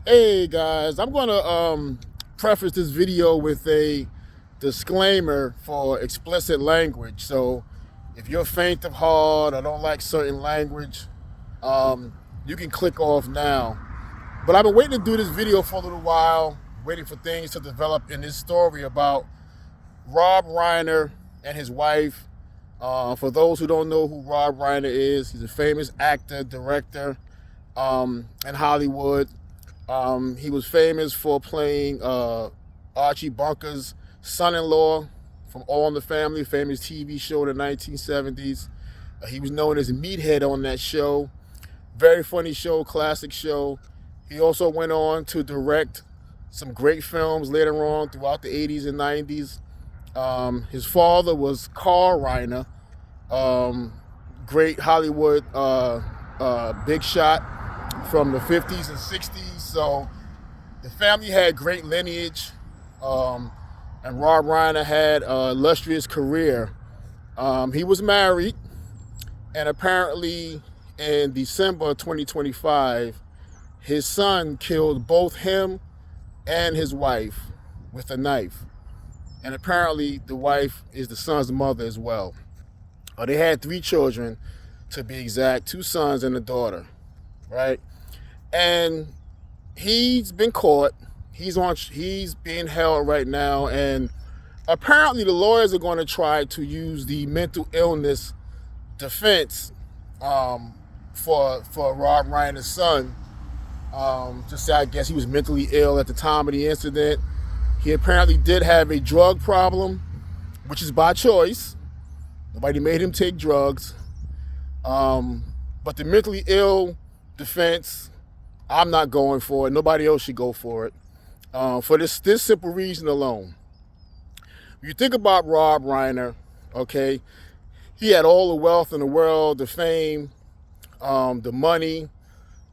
Hey guys, I'm gonna preface this video with a disclaimer for explicit language. So if you're faint of heart or don't like certain language, you can click off now. But I've been waiting to do this video for a little while, waiting for things to develop in this story about Rob Reiner and his wife. For those who don't know who Rob Reiner is, he's a famous actor, director in Hollywood. He was famous for playing Archie Bunker's son-in-law from All in the Family, famous TV show in the 1970s. He was known as a meathead on that show. Very funny show, classic show. He also went on to direct some great films later on throughout the 80s and 90s. His father was Carl Reiner, great Hollywood big shot from the 50s and 60s. So the family had great lineage, and Rob Reiner had an illustrious career. He was married, and apparently in December 2025, his son killed both him and his wife with a knife. And apparently the wife is the son's mother as well. They had 3 children, to be exact, 2 sons and a daughter, right? And he's been caught. He's being held right now, and apparently the lawyers are going to try to use the mental illness defense for Rob Reiner's son. Just say, I guess he was mentally ill at the time of the incident. He apparently did have a drug problem, which is by choice. Nobody made him take drugs. But the mentally ill defense, I'm not going for it. Nobody else should go for it. For this simple reason alone. When you think about Rob Reiner, okay, he had all the wealth in the world, the fame, the money,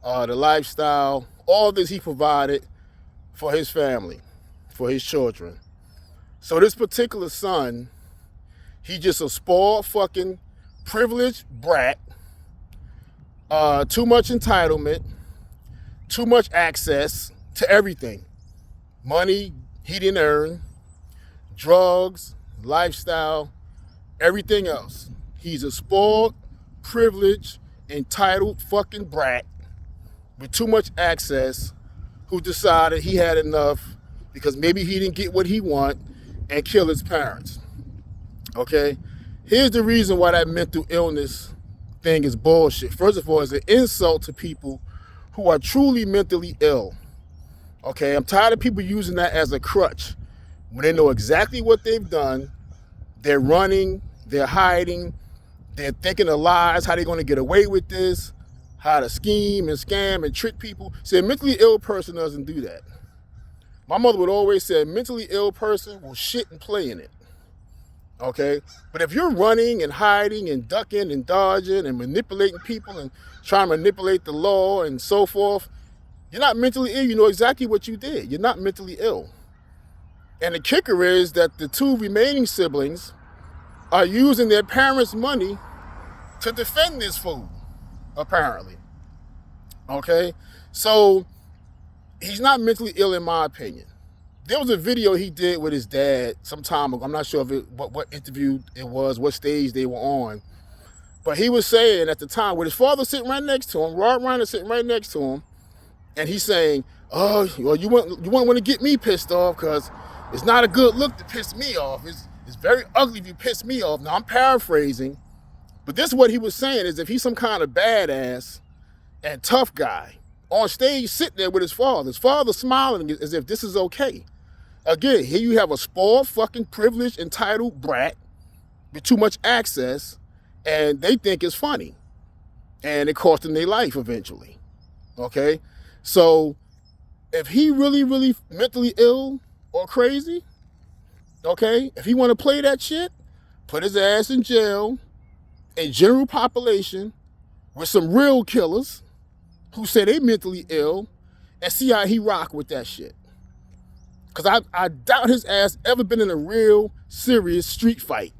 the lifestyle, all this he provided for his family, for his children. So this particular son, he just a spoiled fucking privileged brat, too much entitlement, too much access to everything. Money he didn't earn, drugs, lifestyle, everything else. He's a spoiled, privileged, entitled fucking brat with too much access who decided he had enough because maybe he didn't get what he wanted and kill his parents. Okay? Here's the reason why that mental illness thing is bullshit. First of all, it's an insult to people who are truly mentally ill. Okay? I'm tired of people using that as a crutch. When they know exactly what they've done, they're running, they're hiding, they're thinking of lies, how they're going to get away with this, how to scheme and scam and trick people. See, a mentally ill person doesn't do that. My mother would always say a mentally ill person will shit and play in it. Okay? But if you're running and hiding and ducking and dodging and manipulating people and trying to manipulate the law and so forth, you're not mentally ill. You know exactly what you did. You're not mentally ill. And the kicker is that the 2 remaining siblings are using their parents' money to defend this fool, apparently. Okay? So he's not mentally ill in my opinion. There was a video he did with his dad some time ago. I'm not sure if what interview it was, what stage they were on. But he was saying at the time, with his father sitting right next to him, Rob Reiner sitting right next to him, and he's saying, oh, well, you wouldn't want to get me pissed off because it's not a good look to piss me off. It's very ugly if you piss me off. Now, I'm paraphrasing, but this is what he was saying is if he's some kind of badass and tough guy on stage sitting there with his father smiling as if this is okay. Again, here you have a spoiled, fucking privileged, entitled brat with too much access, and they think it's funny. And it cost them their life eventually. Okay? So, if he really, really mentally ill or crazy, okay, if he want to play that shit, put his ass in jail, in general population, with some real killers who say they mentally ill, and see how he rock with that shit. Because I doubt his ass ever been in a real serious street fight.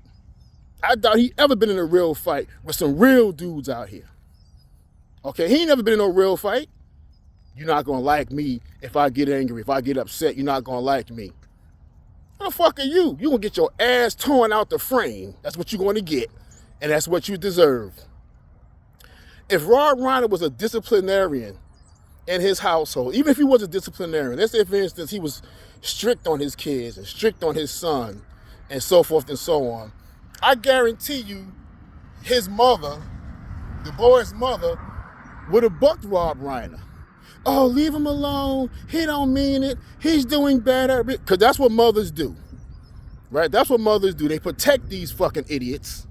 I doubt he ever been in a real fight with some real dudes out here. Okay, he ain't never been in no real fight. You're not going to like me if I get angry. If I get upset, you're not going to like me. What the fuck are you? You're going to get your ass torn out the frame. That's what you're going to get. And that's what you deserve. If Rod Reiner was a disciplinarian in his household, even if he was a disciplinarian, let's say, for instance, he was strict on his kids and strict on his son and so forth and so on, I guarantee you his mother, the boy's mother, would have bucked Rod Reiner. Oh, leave him alone. He don't mean it. He's doing better. Because that's what mothers do, right? That's what mothers do. They protect these fucking idiots.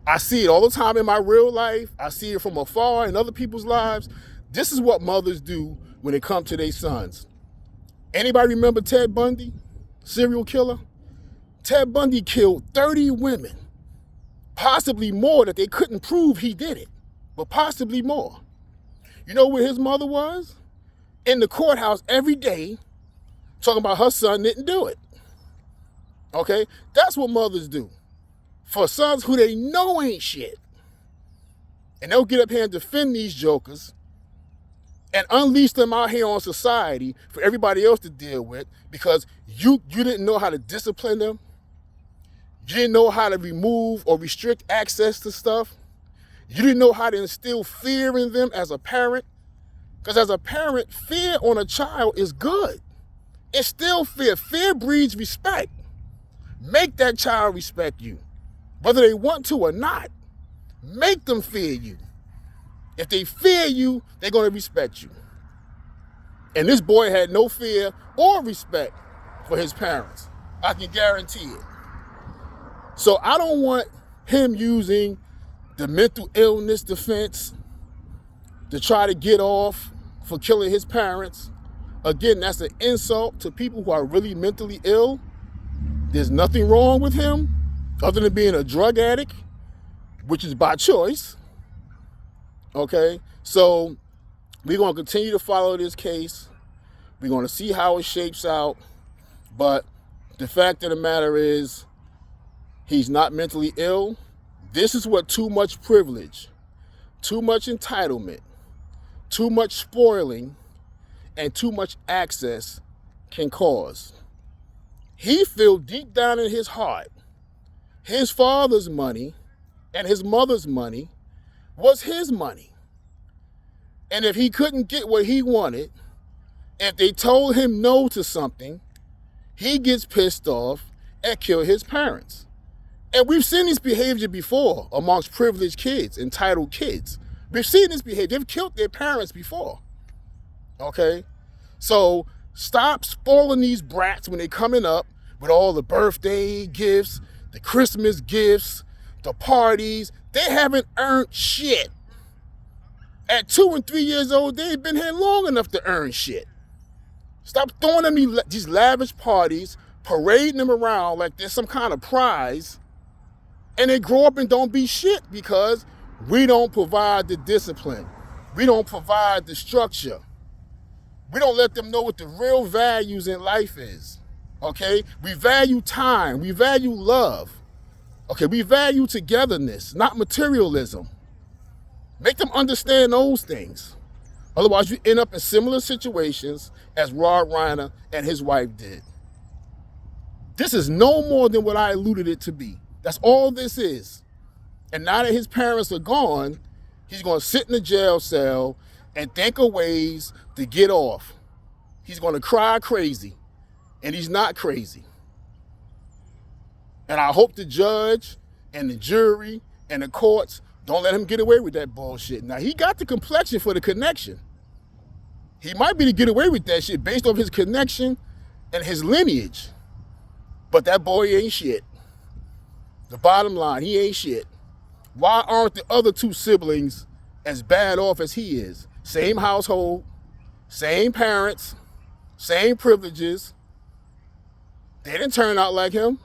I see it all the time in my real life. I see it from afar in other people's lives. This is what mothers do when it comes to their sons. Anybody remember Ted Bundy, serial killer? Ted Bundy killed 30 women, possibly more that they couldn't prove he did it, but possibly more. You know where his mother was? In the courthouse every day, talking about her son didn't do it. Okay? That's what mothers do. For sons who they know ain't shit. And they'll get up here and defend these jokers and unleash them out here on society for everybody else to deal with because you didn't know how to discipline them. You didn't know how to remove or restrict access to stuff. You didn't know how to instill fear in them as a parent. Because as a parent, fear on a child is good. It's still fear. Fear breeds respect. Make that child respect you, whether they want to or not. Make them fear you. If they fear you, they're going to respect you. And this boy had no fear or respect for his parents. I can guarantee it. So I don't want him using the mental illness defense to try to get off for killing his parents. Again, that's an insult to people who are really mentally ill. There's nothing wrong with him other than being a drug addict, which is by choice. Okay, so we're going to continue to follow this case. We're going to see how it shapes out. But the fact of the matter is, he's not mentally ill. This is what too much privilege, too much entitlement, too much spoiling, and too much access can cause. He feels deep down in his heart, his father's money and his mother's money was his money. And if he couldn't get what he wanted, if they told him no to something, he gets pissed off and kills his parents. And we've seen this behavior before amongst privileged kids, entitled kids. We've seen this behavior. They've killed their parents before. Okay? So stop spoiling these brats when they're coming up with all the birthday gifts, the Christmas gifts, the parties. They haven't earned shit. At 2 and 3 years old, they've been here long enough to earn shit. Stop throwing them these lavish parties, parading them around like there's some kind of prize, and they grow up and don't be shit because we don't provide the discipline. We don't provide the structure. We don't let them know what the real values in life is, okay? We value time. We value love, okay? We value togetherness, not materialism. Make them understand those things. Otherwise, you end up in similar situations as Rod Reiner and his wife did. This is no more than what I alluded it to be. That's all this is. And now that his parents are gone, he's going to sit in a jail cell and think of ways to get off. He's going to cry crazy, and he's not crazy. And I hope the judge and the jury and the courts don't let him get away with that bullshit. Now, he got the complexion for the connection. He might be to get away with that shit based off his connection and his lineage. But that boy ain't shit. The bottom line, he ain't shit. Why aren't the other two siblings as bad off as he is? Same household, same parents, same privileges. They didn't turn out like him.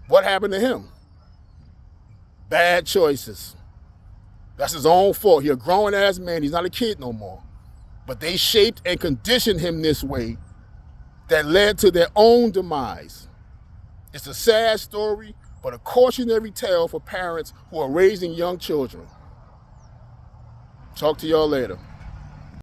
What happened to him? Bad choices. That's his own fault. He's a grown-ass man. He's not a kid no more. But they shaped and conditioned him this way that led to their own demise. It's a sad story, but a cautionary tale for parents who are raising young children. Talk to y'all later.